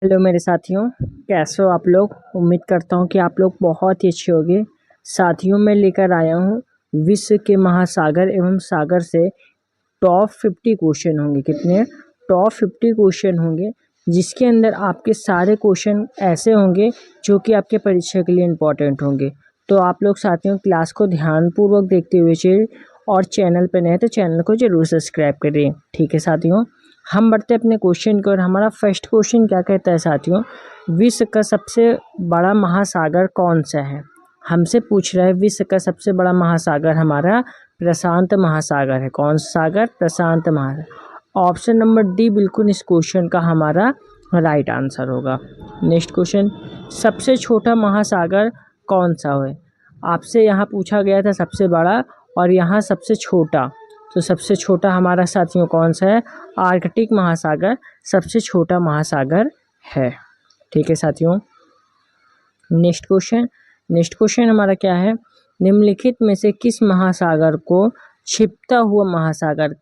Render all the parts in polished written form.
Hello मेरे साथियों, कैसे हो आप लोग। उम्मीद करता हूँ कि आप लोग बहुत ही अच्छे होंगे। साथियों, मैं लेकर आया हूँ विश्व के महासागर एवं सागर से टॉप 50 क्वेश्चन होंगे। कितने? टॉप 50 क्वेश्चन होंगे, जिसके अंदर आपके सारे क्वेश्चन ऐसे होंगे जो कि आपके परीक्षा के लिए इम्पोर्टेंट होंगे। तो आप लोग साथियों क्लास को ध्यानपूर्वक देखते हुए चलिए, और चैनल पर नए तो चैनल को जरूर सब्सक्राइब करिए। ठीक है साथियों, हम बढ़ते अपने क्वेश्चन की ओर। हमारा फर्स्ट क्वेश्चन क्या कहता है साथियों, विश्व का सबसे बड़ा महासागर कौन सा है। हमसे पूछ रहा है विश्व का सबसे बड़ा महासागर हमारा प्रशांत महासागर है। कौन सा सागर? प्रशांत महासागर। ऑप्शन नंबर डी बिल्कुल इस क्वेश्चन का हमारा राइट आंसर होगा। नेक्स्ट क्वेश्चन, सबसे छोटा महासागर कौन सा है। आपसे यहाँ पूछा गया था सबसे बड़ा और यहाँ सबसे छोटा। तो सबसे छोटा हमारा साथियों कौन सा है? आर्कटिक महासागर सबसे छोटा महासागर है। ठीक है साथियों, नेक्स्ट क्वेश्चन हमारा क्या है, निम्नलिखित में से किस महासागर को छिपता हुआ महासागर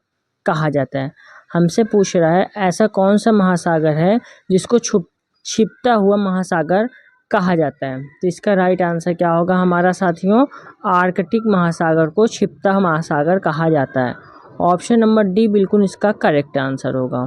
कहा जाता है। हमसे पूछ रहा है ऐसा कौन सा महासागर है जिसको छिपता हुआ महासागर कहा जाता है। तो इसका राइट आंसर क्या होगा हमारा साथियों? आर्कटिक महासागर को छिपता महासागर कहा जाता है। ऑप्शन नंबर डी बिल्कुल इसका करेक्ट आंसर होगा।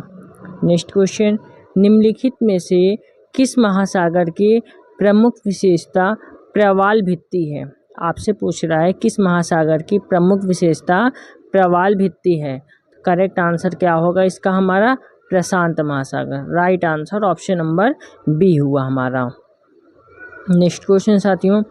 नेक्स्ट क्वेश्चन, निम्नलिखित में से किस महासागर की प्रमुख विशेषता प्रवाल भित्ति है। आपसे पूछ रहा है किस महासागर की प्रमुख विशेषता प्रवाल भित्ति है। करेक्ट आंसर क्या होगा इसका हमारा? प्रशांत महासागर। Right answer option number B हुआ हमारा। नेक्स्ट क्वेश्चन साथियों,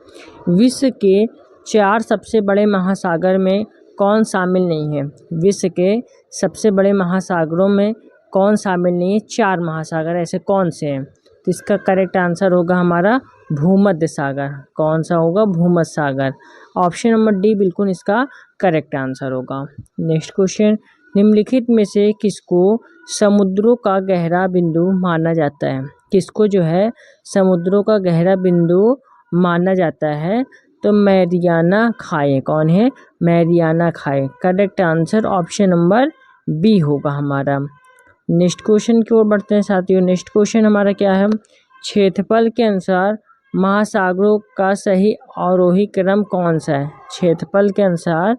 विश्व के 4 सबसे बड़े महासागर में कौन शामिल नहीं है। विश्व के सबसे बड़े महासागरों में कौन शामिल नहीं है? 4 महासागर ऐसे कौन से हैं। तो इसका करेक्ट आंसर होगा हमारा भूमध्य सागर। कौन सा होगा? भूमध्य सागर। ऑप्शन नंबर डी बिल्कुल इसका करेक्ट आंसर होगा। नेक्स्ट क्वेश्चन, निम्नलिखित में से किसको समुद्रों का गहरा बिंदु माना जाता है। किसको जो है समुद्रों का गहरा बिंदु माना जाता है। तो मैरियाना खाई। कौन है? मैरियाना खाई। Correct answer option number B होगा हमारा। नेक्स्ट क्वेश्चन की ओर बढ़ते हैं साथियों। नेक्स्ट क्वेश्चन हमारा क्या है, क्षेत्रफल के अनुसार महासागरों का सही आरोही क्रम कौन सा है। क्षेत्रफल के अनुसार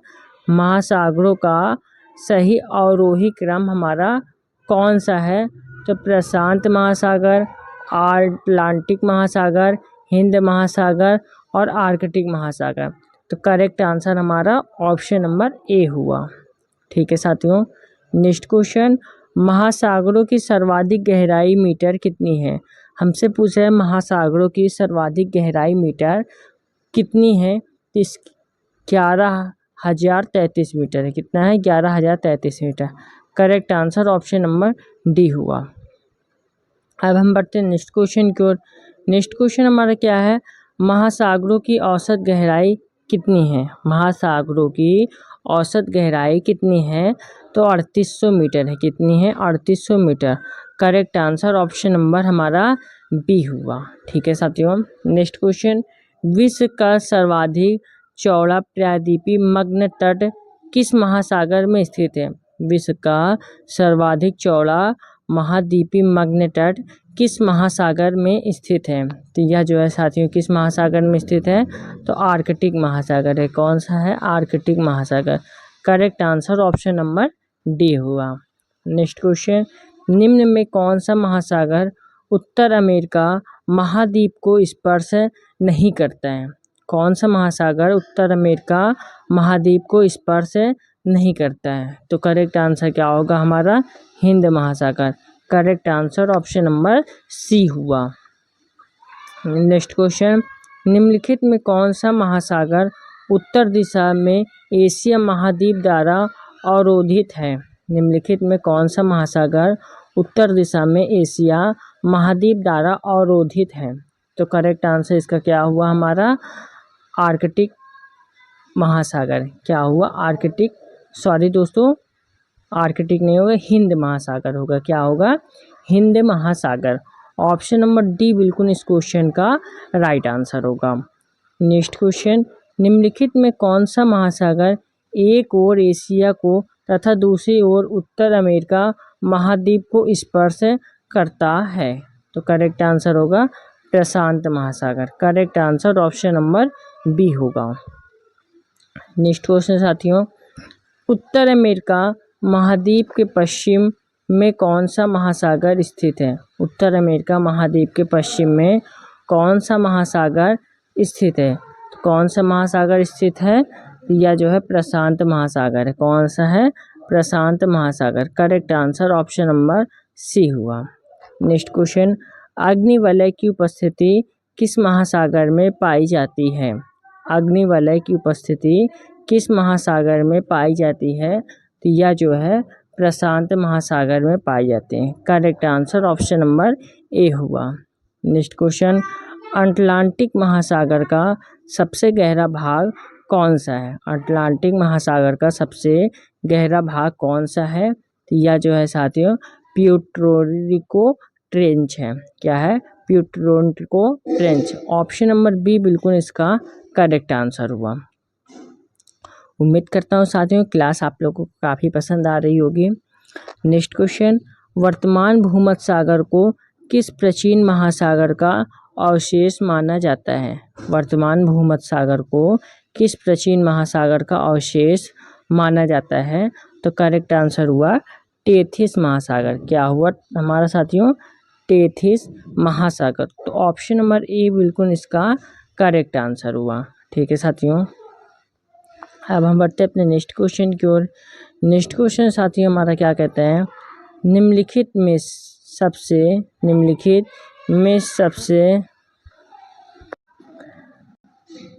महासागरों का सही आरोही क्रम हमारा कौन सा है। तो प्रशांत महासागर, अटलांटिक महासागर, हिंद महासागर और आर्कटिक महासागर। तो करेक्ट आंसर हमारा ऑप्शन नंबर ए हुआ। ठीक है साथियों, नेक्स्ट क्वेश्चन, महासागरों की सर्वाधिक गहराई मीटर कितनी है। हमसे पूछा है महासागरों की सर्वाधिक गहराई मीटर कितनी है। 11,033 मीटर है। कितना है? 11,033 metre. Correct answer option number D हुआ। अब हम बढ़ते हैं नेक्स्ट क्वेश्चन की ओर। नेक्स्ट क्वेश्चन हमारा क्या है, महासागरों की औसत गहराई कितनी है। महासागरों की औसत गहराई कितनी है। तो 3800 मीटर है। कितनी है? 3800 metre. Correct answer option number हमारा बी हुआ। ठीक है साथियों, नेक्स्ट क्वेश्चन, विश्व का सर्वाधिक चौड़ा प्रायद्वीपीय मग्न तट किस महासागर में स्थित है। विश्व का सर्वाधिक चौड़ा महाद्वीपीय मग्न तट किस महासागर में स्थित है। तो यह जो है साथियों किस महासागर में स्थित है। तो आर्कटिक महासागर है। कौन सा है? आर्कटिक महासागर। Correct answer option number D हुआ। नेक्स्ट क्वेश्चन, निम्न में कौन सा महासागर उत्तर अमेरिका महाद्वीप को स्पर्श नहीं करता है। कौन सा महासागर उत्तर अमेरिका महाद्वीप को स्पर्श नहीं करता है। तो करेक्ट आंसर क्या होगा हमारा? हिंद महासागर। Correct answer option number C हुआ। नेक्स्ट क्वेश्चन, निम्नलिखित में कौन सा महासागर उत्तर दिशा में एशिया महाद्वीप द्वारा अवरोधित है। निम्नलिखित में कौन सा महासागर उत्तर दिशा में एशिया महाद्वीप द्वारा अवरोधित है। तो करेक्ट आंसर इसका क्या हुआ हमारा? आर्कटिक महासागर। क्या हुआ? आर्कटिक, सॉरी दोस्तों, आर्कटिक नहीं होगा, हिंद महासागर होगा। क्या होगा? हिंद महासागर। ऑप्शन नंबर डी बिल्कुल इस क्वेश्चन का राइट आंसर होगा। नेक्स्ट क्वेश्चन, निम्नलिखित में कौन सा महासागर एक ओर एशिया को तथा दूसरी ओर उत्तर अमेरिका महाद्वीप को स्पर्श करता है। तो करेक्ट आंसर होगा प्रशांत महासागर। Correct answer option number B होगा। नेक्स्ट क्वेश्चन साथियों, उत्तर अमेरिका महाद्वीप के पश्चिम में कौन सा महासागर स्थित है? उत्तर अमेरिका महाद्वीप के पश्चिम में कौन सा महासागर स्थित है? तो कौन सा महासागर स्थित है? यह जो है प्रशांत महासागर है। कौन सा है? प्रशांत महासागर। Correct answer option number C हुआ। नेक्स्ट क्वेश्चन, अग्निवलय की उपस्थिति किस महासागर में पाई जाती है? अग्निवलय की उपस्थिति किस महासागर में पाई जाती है? तो यह जो है प्रशांत महासागर में पाई जाती है। Correct answer option number A हुआ। नेक्स्ट क्वेश्चन, अटलांटिक महासागर का सबसे गहरा भाग कौन सा है? अटलांटिक महासागर का सबसे गहरा भाग कौन सा है? तो यह जो है साथियों प्यूर्टो रिको ट्रेंच है। क्या है? Puerto Rico trench. Option number B बिल्कुल इसका करेक्ट आंसर हुआ। उम्मीद करता हूँ साथियों क्लास आप लोगों को काफ़ी पसंद आ रही होगी। नेक्स्ट क्वेश्चन, वर्तमान भूमध्य सागर को किस प्राचीन महासागर का अवशेष माना जाता है? वर्तमान भूमध्य सागर को किस प्राचीन महासागर का अवशेष माना जाता है? तो करेक्ट आंसर हुआ टेथिस महासागर। क्या हुआ हमारा साथियों? टेथिस महासागर। तो ऑप्शन नंबर ए बिल्कुल इसका करेक्ट आंसर हुआ। ठीक है साथियों, अब हम बढ़ते हैं अपने नेक्स्ट क्वेश्चन की ओर। नेक्स्ट क्वेश्चन साथियों हमारा क्या कहते हैं, निम्नलिखित में सबसे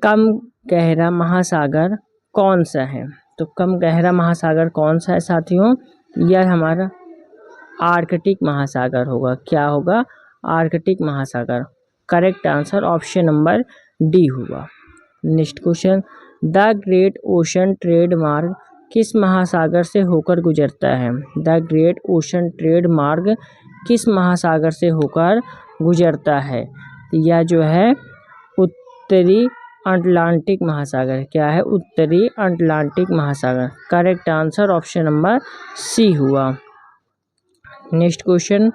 कम गहरा महासागर कौन सा है? तो कम गहरा महासागर कौन सा है साथियों? यह हमारा आर्कटिक महासागर होगा। क्या होगा? आर्कटिक महासागर। Correct answer option number D हुआ। Next question, the great ocean trade मार्ग किस महासागर से होकर गुजरता है? द ग्रेट ओशन ट्रेड मार्ग किस महासागर से होकर गुजरता है? यह जो है उत्तरी अटलांटिक महासागर। क्या है? उत्तरी अटलांटिक महासागर। Correct answer option number C हुआ। नेक्स्ट क्वेश्चन,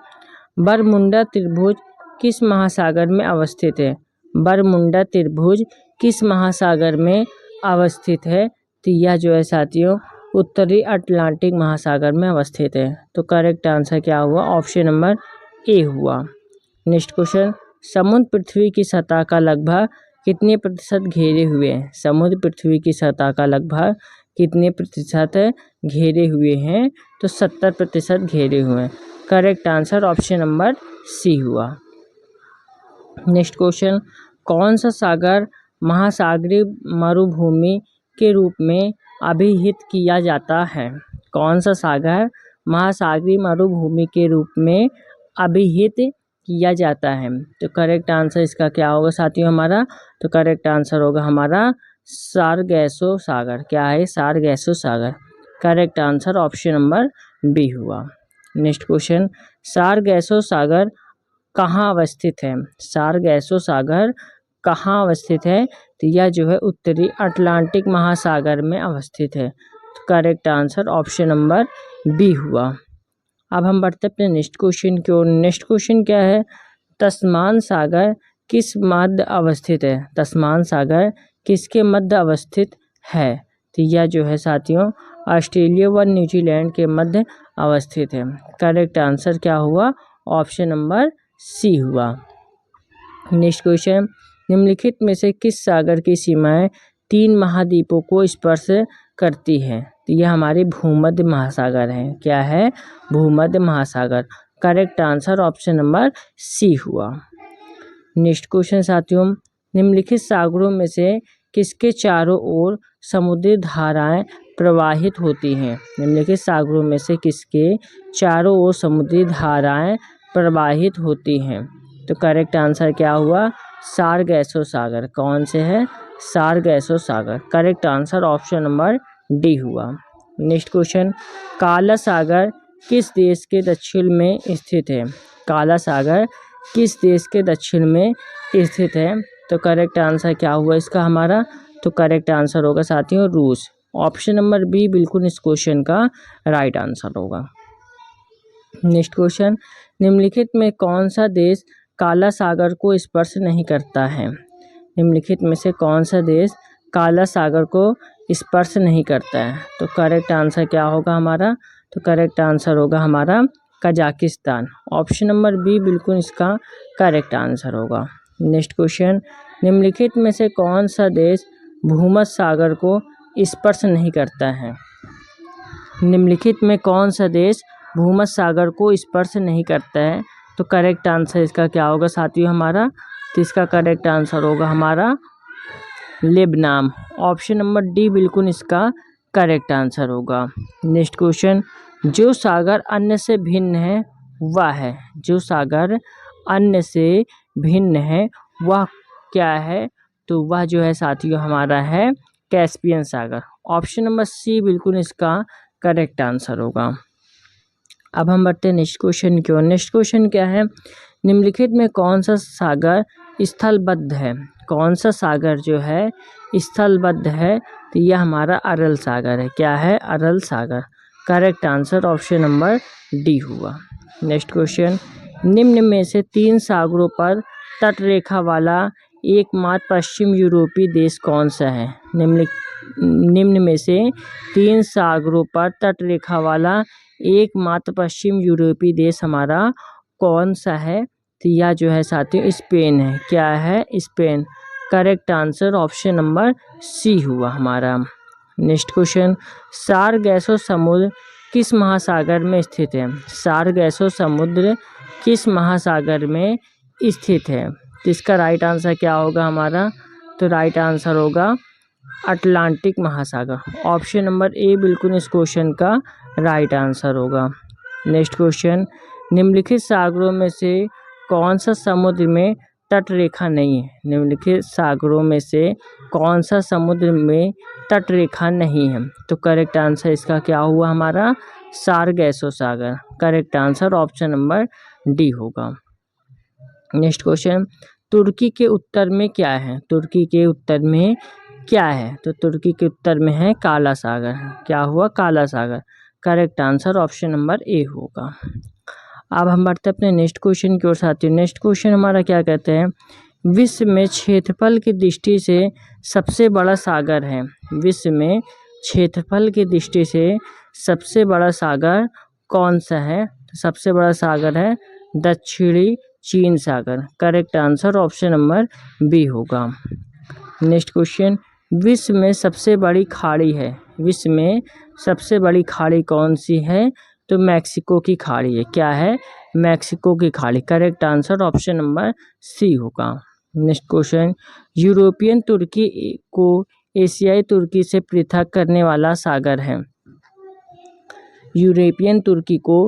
बरमुंडा त्रिभुज किस महासागर में अवस्थित है? बरमुंडा त्रिभुज किस महासागर में अवस्थित है? तो यह जो है साथियों उत्तरी अटलांटिक महासागर में अवस्थित है। तो करेक्ट आंसर क्या हुआ? ऑप्शन नंबर ए हुआ। नेक्स्ट क्वेश्चन, समुद्र पृथ्वी की सतह का लगभग कितने प्रतिशत घेरे हुए हैं? समुद्र पृथ्वी की सतह का लगभग कितने प्रतिशत घेरे हुए हैं? तो 70% घेरे हुए हैं। Correct answer option number C हुआ। नेक्स्ट क्वेश्चन, कौन सा सागर महासागरीय मरुभूमि के रूप में अभिहित किया जाता है? कौन सा सागर महासागरीय मरुभूमि के रूप में अभिहित किया जाता है? तो करेक्ट आंसर इसका क्या होगा साथियों हमारा? तो करेक्ट आंसर होगा हमारा सारगैसो सागर। क्या है? सारगैसो सागर। Correct answer option number B हुआ। नेक्स्ट क्वेश्चन, सारगैसो सागर कहाँ अवस्थित है? सारगैसो सागर कहाँ अवस्थित है? तो यह जो है उत्तरी अटलांटिक महासागर में अवस्थित है। तो correct answer option number B हुआ। अब हम बढ़ते अपने नेक्स्ट क्वेश्चन की ओर। नेक्स्ट क्वेश्चन क्या है, तस्मान सागर किस मध्य अवस्थित है? तस्मान सागर किसके मध्य अवस्थित है? तो यह जो है साथियों ऑस्ट्रेलिया व न्यूजीलैंड के मध्य अवस्थित है। करेक्ट आंसर क्या हुआ? ऑप्शन नंबर सी हुआ। नेक्स्ट क्वेश्चन, निम्नलिखित में से किस सागर की सीमाएं 3 महाद्वीपों को स्पर्श करती है? तो यह हमारी भूमध्य महासागर है। क्या है? भूमध्य महासागर। Correct answer option number C हुआ। नेक्स्ट क्वेश्चन साथियों, निम्नलिखित सागरों में से किसके चारों ओर समुद्री धाराएं प्रवाहित होती हैं? निम्नलिखित सागरों में से किसके चारों ओर समुद्री धाराएं प्रवाहित होती हैं? तो करेक्ट आंसर क्या हुआ? सारगैसो सागर। कौन से है? सारगैसो सागर। Correct answer option number D हुआ। नेक्स्ट क्वेश्चन, काला सागर किस देश के दक्षिण में स्थित है? काला सागर किस देश के दक्षिण में स्थित है? तो करेक्ट आंसर क्या हुआ इसका हमारा? तो करेक्ट आंसर होगा साथियों रूस। ऑप्शन नंबर बी बिल्कुल इस क्वेश्चन का राइट आंसर होगा। नेक्स्ट क्वेश्चन, निम्नलिखित में कौन सा देश काला सागर को स्पर्श नहीं करता है? निम्नलिखित में से कौन सा देश काला सागर को स्पर्श नहीं करता है? तो करेक्ट आंसर क्या होगा हमारा? तो करेक्ट आंसर होगा हमारा कजाकिस्तान। ऑप्शन नंबर बी बिल्कुल इसका करेक्ट आंसर होगा। नेक्स्ट क्वेश्चन, निम्नलिखित में से कौन सा देश भूमध्य सागर को स्पर्श नहीं करता है? निम्नलिखित में कौन सा देश भूमध्य सागर को स्पर्श नहीं करता है? तो करेक्ट आंसर इसका क्या होगा साथियों हमारा? तो इसका करेक्ट आंसर होगा हमारा लेबनान। ऑप्शन नंबर डी बिल्कुल इसका करेक्ट आंसर होगा। नेक्स्ट क्वेश्चन, जो सागर अन्य से भिन्न है वह है? जो सागर अन्य से भिन्न है वह क्या है? तो वह जो है साथियों हमारा है कैस्पियन सागर। ऑप्शन नंबर सी बिल्कुल इसका करेक्ट आंसर होगा। अब हम बढ़ते हैं नेक्स्ट क्वेश्चन की ओर। नेक्स्ट क्वेश्चन क्या है? निम्नलिखित में कौन सा सागर स्थलबद्ध है? कौन सा सागर जो है स्थलबद्ध है? तो यह हमारा अरल सागर है। क्या है? अरल सागर। Correct answer option number D हुआ। नेक्स्ट क्वेश्चन, निम्न में से 3 सागरों पर तटरेखा वाला एकमात्र पश्चिम यूरोपीय देश कौन सा है? निम्न में से 3 सागरों पर तटरेखा वाला एकमात्र पश्चिम यूरोपीय देश हमारा कौन सा है? तो यह जो है साथियों स्पेन है। क्या है? Spain. Correct answer option number C हुआ हमारा। नेक्स्ट क्वेश्चन, सारगैसो समुद्र किस महासागर में स्थित है? सारगैसो समुद्र किस महासागर में स्थित है? तो इसका राइट आंसर क्या होगा हमारा? तो राइट आंसर होगा अटलांटिक महासागर। ऑप्शन नंबर ए बिल्कुल इस क्वेश्चन का राइट आंसर होगा। नेक्स्ट क्वेश्चन, निम्नलिखित सागरों में से कौन सा समुद्र में तटरेखा नहीं है? निम्नलिखित सागरों में से कौन सा समुद्र में तटरेखा नहीं है? तो करेक्ट आंसर इसका क्या हुआ हमारा? सारगैसो सागर। Correct answer option number D होगा। नेक्स्ट क्वेश्चन, तुर्की के उत्तर में क्या है? तुर्की के उत्तर में क्या है? तो तुर्की के उत्तर में है काला सागर। क्या हुआ? काला सागर। Correct answer option number A होगा। अब हम बढ़ते हैं अपने नेक्स्ट क्वेश्चन की ओर साथियों। नेक्स्ट क्वेश्चन हमारा क्या कहते हैं? विश्व में क्षेत्रफल की दृष्टि से सबसे बड़ा सागर है? विश्व में क्षेत्रफल की दृष्टि से सबसे बड़ा सागर कौन सा है? तो सबसे बड़ा सागर है दक्षिणी चीन सागर। Correct answer option number B होगा। नेक्स्ट क्वेश्चन, विश्व में सबसे बड़ी खाड़ी है? विश्व में सबसे बड़ी खाड़ी कौन सी है? तो मैक्सिको की खाड़ी है। क्या है? मैक्सिको की खाड़ी। Correct answer option number C होगा। नेक्स्ट क्वेश्चन, यूरोपियन तुर्की को एशियाई तुर्की से पृथक करने वाला सागर है? यूरोपियन तुर्की को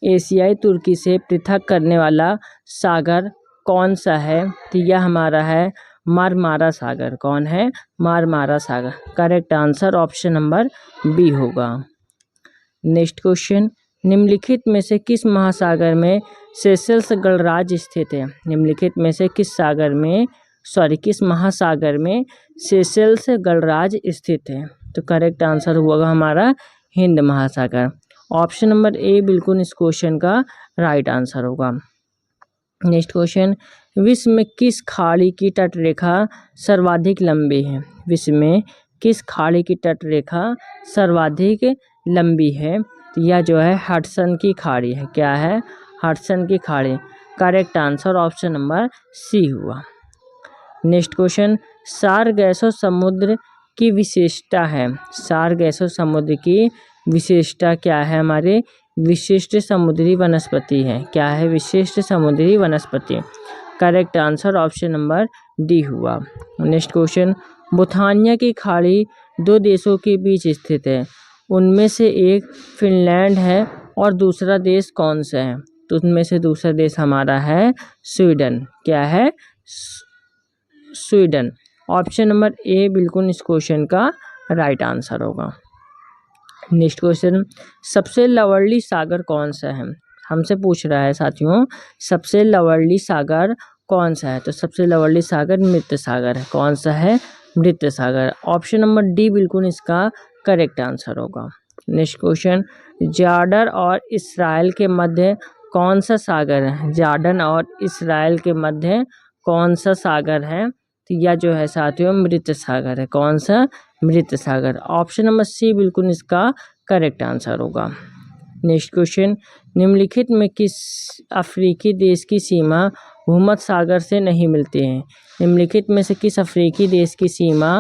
एशियाई तुर्की से पृथक करने वाला सागर कौन सा है? तो यह हमारा है मारमारा सागर। कौन है? मारमारा सागर। Correct answer option number B होगा। नेक्स्ट क्वेश्चन, निम्नलिखित में से किस महासागर में सेशेल्स गणराज्य स्थित है? निम्नलिखित में से किस महासागर में सेशेल्स गणराज्य स्थित है? तो करेक्ट आंसर होगा हमारा हिंद महासागर। ऑप्शन नंबर ए बिल्कुल इस क्वेश्चन का राइट आंसर होगा। नेक्स्ट क्वेश्चन, विश्व में किस खाड़ी की तटरेखा सर्वाधिक लंबी है? विश्व में किस खाड़ी की तटरेखा सर्वाधिक लंबी है? तो यह जो है हडसन की खाड़ी है। क्या है? हडसन की खाड़ी। Correct answer option number C हुआ। नेक्स्ट क्वेश्चन, सारगैसो समुद्र की विशेषता है? सारगैसो समुद्र की विशेषता क्या है? हमारे विशिष्ट समुद्री वनस्पति है। क्या है? विशिष्ट समुद्री वनस्पति। Correct answer option number D हुआ। नेक्स्ट क्वेश्चन, बुथानिया की खाड़ी 2 देशों के बीच स्थित है। उनमें से एक फिनलैंड है और दूसरा देश कौन सा है? तो उनमें से दूसरा देश हमारा है स्वीडन। क्या है? स्वीडन। ऑप्शन नंबर ए बिल्कुल इस क्वेश्चन का राइट आंसर होगा। नेक्स्ट क्वेश्चन, सबसे लवणली सागर कौन सा है? हमसे पूछ रहा है साथियों सबसे लवणली सागर कौन सा है? तो सबसे लवणली सागर मृत सागर है। कौन सा है? मृत सागर। ऑप्शन नंबर डी बिल्कुल इसका करेक्ट आंसर होगा। नेक्स्ट क्वेश्चन, जॉर्डन और इसराइल के मध्य कौन सा सागर है? जॉर्डन और इसराइल के मध्य कौन सा सागर है? तो यह जो है साथियों मृत सागर है। कौन सा? मृत सागर। ऑप्शन नंबर सी बिल्कुल इसका करेक्ट आंसर होगा। नेक्स्ट क्वेश्चन, निम्नलिखित में किस अफ्रीकी देश की सीमा भूमध्य सागर से नहीं मिलती है? निम्नलिखित में से किस अफ्रीकी देश की सीमा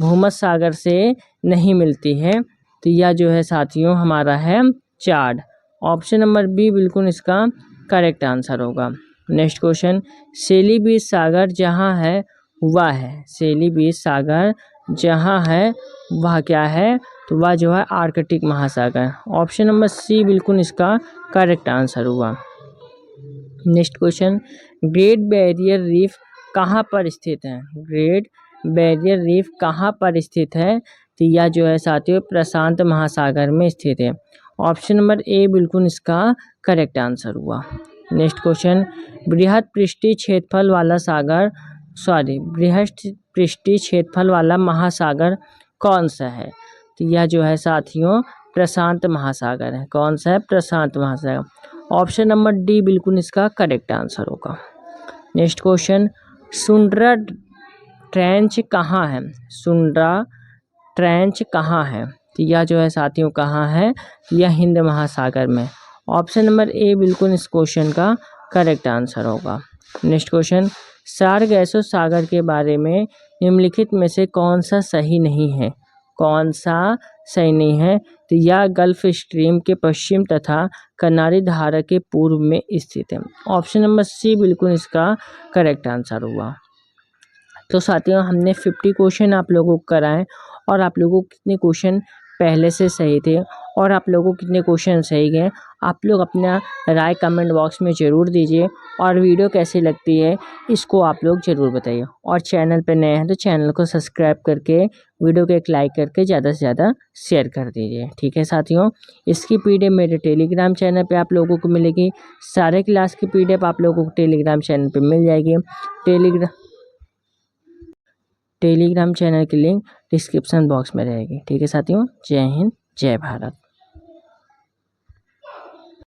भूमध्य सागर से नहीं मिलती है? तो यह जो है साथियों हमारा है चाड। ऑप्शन नंबर बी बिल्कुल इसका करेक्ट आंसर होगा। नेक्स्ट क्वेश्चन, सेलीबीस सागर जहाँ है वह है। सेलीबीस सागर जहाँ है वह क्या है? तो वह जो है आर्कटिक महासागर। ऑप्शन नंबर सी बिल्कुल इसका करेक्ट आंसर हुआ। Next question, great barrier reef कहाँ पर स्थित है? ग्रेट बैरियर रीफ कहाँ पर स्थित है? तो यह जो है साथियों प्रशांत महासागर में स्थित है। ऑप्शन नंबर ए बिल्कुल इसका करेक्ट आंसर हुआ। नेक्स्ट क्वेश्चन, बृहद पृष्ठीय क्षेत्रफल वाला बृहद पृष्ठीय क्षेत्रफल वाला महासागर कौन सा है? तो यह जो है साथियों प्रशांत महासागर है। कौन सा है? प्रशांत महासागर। ऑप्शन नंबर डी बिल्कुल इसका करेक्ट आंसर होगा। नेक्स्ट क्वेश्चन, सुंड्रा ट्रेंच कहाँ है? सुंड्रा ट्रेंच कहाँ है? तो यह जो है साथियों कहाँ है? यह हिंद महासागर में। ऑप्शन नंबर ए बिल्कुल इस क्वेश्चन का करेक्ट आंसर होगा। नेक्स्ट क्वेश्चन, सारगैसो सागर के बारे में निम्नलिखित में से कौन सा सही नहीं है? कौन सा सही नहीं है? तो यह गल्फ स्ट्रीम के पश्चिम तथा कनारी धारा के पूर्व में स्थित है। ऑप्शन नंबर सी बिल्कुल इसका करेक्ट आंसर हुआ। तो साथियों हमने 50 क्वेश्चन आप लोगों को कराएं और आप लोगों को कितने क्वेश्चन पहले से सही थे और आप लोगों को कितने क्वेश्चन सही गए, आप लोग अपना राय कमेंट बॉक्स में ज़रूर दीजिए। और वीडियो कैसी लगती है इसको आप लोग ज़रूर बताइए। और चैनल पर नए हैं तो चैनल को सब्सक्राइब करके वीडियो को एक लाइक करके ज़्यादा से ज़्यादा शेयर कर दीजिए। ठीक है साथियों, इसकी PDF मेरे टेलीग्राम चैनल पे आप लोगों को मिलेगी। सारे क्लास की PDF आप लोगों को टेलीग्राम चैनल पे मिल जाएगी। टेलीग्राम चैनल की लिंक डिस्क्रिप्शन बॉक्स में रहेगी। ठीक है साथियों, जय हिंद जय भारत।